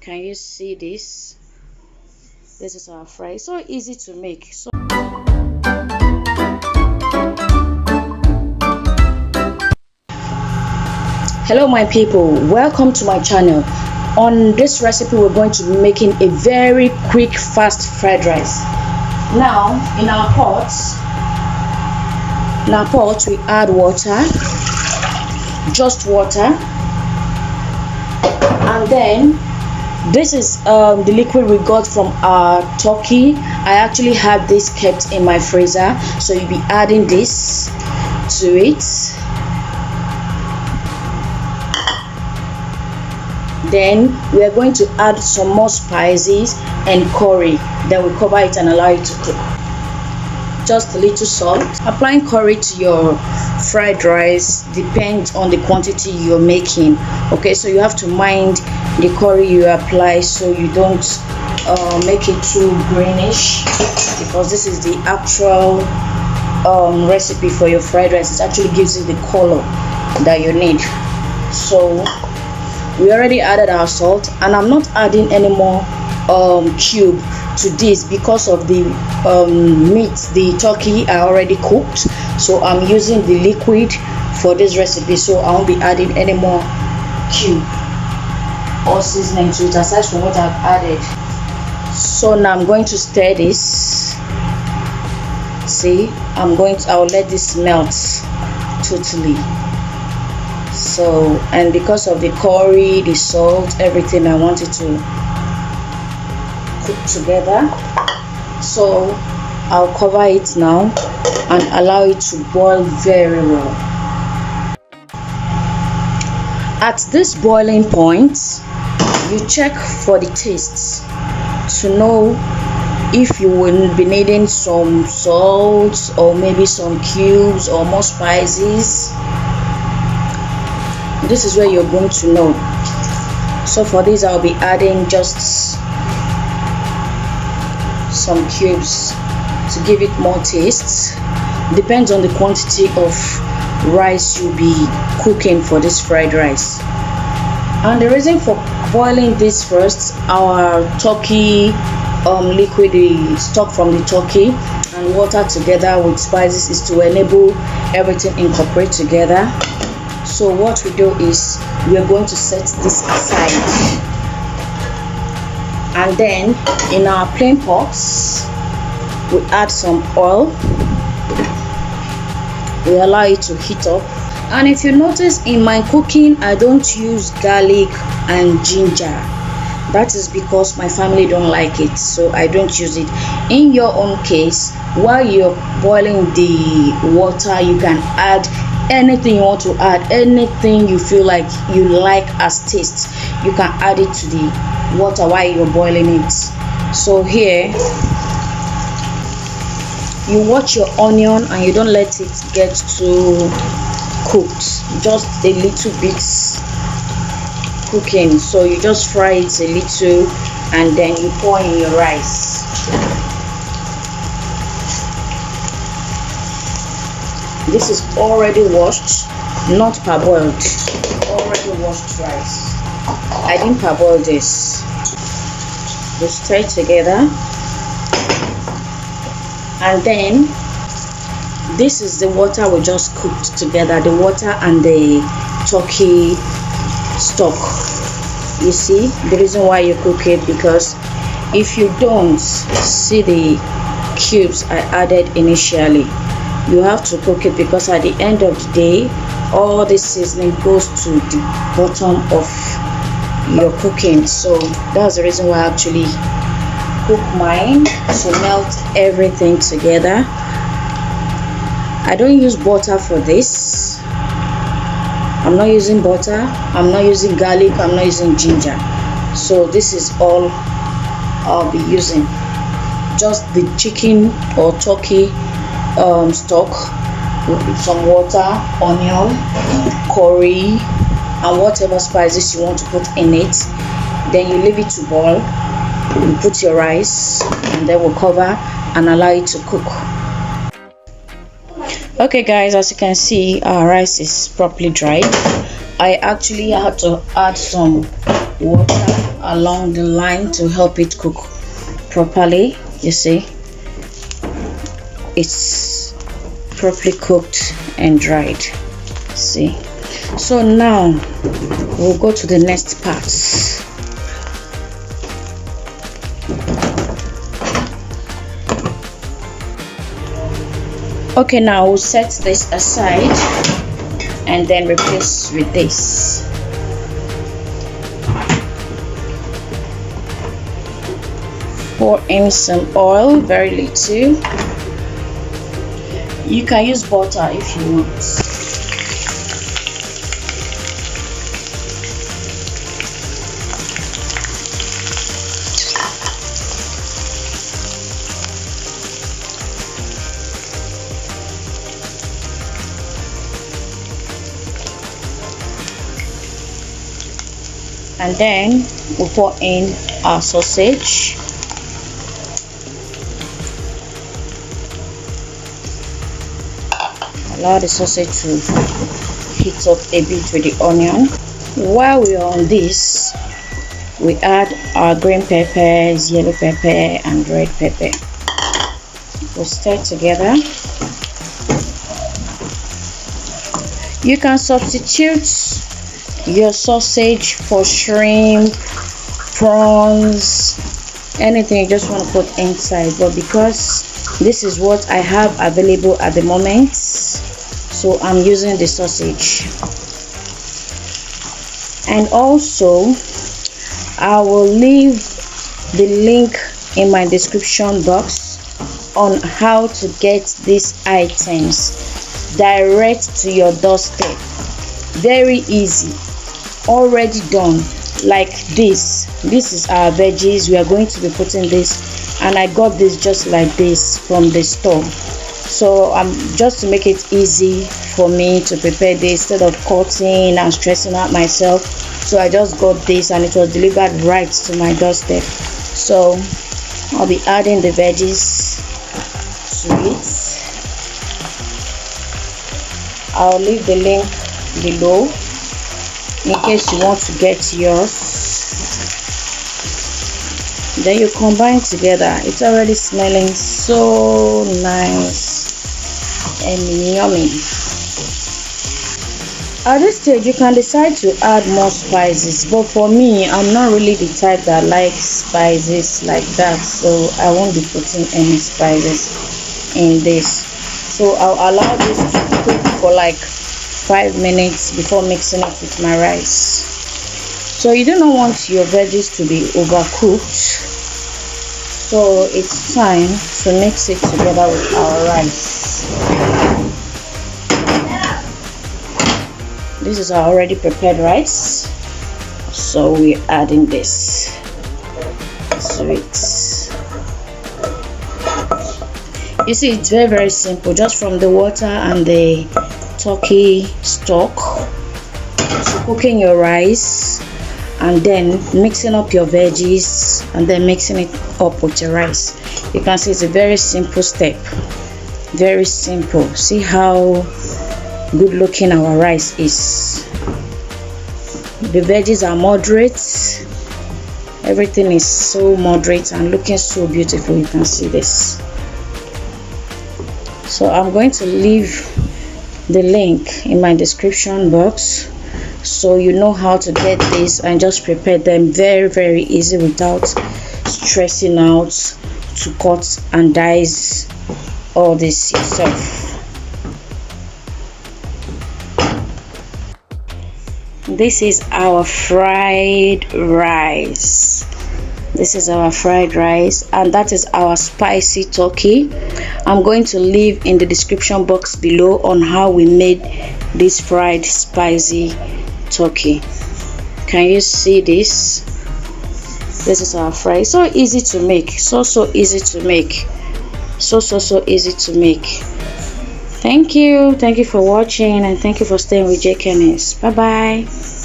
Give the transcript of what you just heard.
Can you see this? This is our fry. It's so easy to make. Hello my people, welcome to my channel. On this recipe we're going to be making a very quick fast fried rice. Now in our pot we add water, just water, and then this is the liquid we got from our turkey. I actually had this kept in my freezer, so you'll be adding this to it. Then we are going to add some more spices and curry. Then we cover it and allow it to cook. Just a little salt. Applying curry to your fried rice depends on the quantity you're making. Okay, so you have to mind the curry you apply so you don't make it too greenish, because this is the actual recipe for your fried rice. It actually gives you the color that you need. So we already added our salt, and I'm not adding any more cube to this because of the meat, the turkey I already cooked. So I'm using the liquid for this recipe, so I won't be adding any more cube or seasoning to it aside from what I've added. So now I'm going to stir this. See, I'll let this melt totally. So, and because of the curry, the salt, everything, I want it to cook together. So I'll cover it now and allow it to boil very well. At this boiling point, you check for the taste to know if you will be needing some salt or maybe some cubes or more spices. This is where you're going to know. So for this I'll be adding just some cubes to give it more taste. Depends on the quantity of rice you'll be cooking for this fried rice. And the reason for boiling this first, our turkey liquid, the stock from the turkey and water together with spices, is to enable everything incorporate together. So what we do is we are going to set this aside, and then in our plain pots we add some oil. We allow it to heat up, and if you notice in my cooking I don't use garlic and ginger. That is because my family don't like it, so I don't use it. In your own case, while you're boiling the water, you can add anything you want to add, anything you feel like you like as taste, you can add it to the water while you're boiling it. So here you watch your onion and you don't let it get too cooked, just a little bit cooking. So you just fry it a little and then you pour in your rice. This is already washed, not parboiled. Already washed rice. I didn't parboil this. We stir it together, and then this is the water we just cooked together. The water and the turkey stock. You see the reason why you cook it, because if you don't see the cubes I added initially, you have to cook it, because at the end of the day all this seasoning goes to the bottom of your cooking. So that's the reason why I actually cook mine, to melt everything together. I don't use butter for this. I'm not using butter, I'm not using garlic, I'm not using ginger. So this is all I'll be using. Just the chicken or turkey stock with some water, onion, curry, and whatever spices you want to put in it. Then you leave it to boil. You put your rice, and then we'll cover and allow it to cook. Okay guys, as you can see, our rice is properly dried. I actually had to add some water along the line to help it cook properly. You see, it's properly cooked and dried. See, so now we'll go to the next part. Okay, now we'll set this aside and then replace with this. Pour in some oil, very little. You can use butter if you want. And then we'll pour in our sausage. Allow the sausage to heat up a bit with the onion. While we are on this, we add our green peppers, yellow pepper and red pepper. We'll stir together. You can substitute your sausage for shrimp, prawns, anything you just want to put inside, but because this is what I have available at the moment, so I'm using the sausage. And also I will leave the link in my description box on how to get these items direct to your doorstep. Very easy, already done. Like this is our veggies. We are going to be putting this, and I got this just like this from the store. So just to make it easy for me to prepare this instead of cutting and stressing out myself, so I just got this and it was delivered right to my doorstep. So I'll be adding the veggies to it. I'll leave the link below in case you want to get yours. Then you combine together. It's already smelling so nice and yummy. At this stage you can decide to add more spices, but for me, I'm not really the type that likes spices like that, so I won't be putting any spices in this. So I'll allow this to cook for like 5 minutes before mixing it with my rice. So you do not want your veggies to be overcooked, so it's time to mix it together with our rice. This is our already prepared rice, so we're adding this to it. You see, it's very simple, just from the water and the turkey stock to cooking your rice, and then mixing up your veggies, and then mixing it up with your rice. You can see it's a very simple step, very simple. See how good looking our rice is. The veggies are moderate, everything is so moderate and looking so beautiful. You can see this. So I'm going to leave the link in my description box so you know how to get this and just prepare them very easy without stressing out to cut and dice all this yourself. This is our fried rice. This is our fried rice, and that is our spicy turkey. I'm going to leave in the description box below on how we made this fried spicy turkey. Can you see this? This is our fry. So easy to make, so easy to make, so easy to make. Thank you for watching, and thank you for staying with JKNS. Bye bye.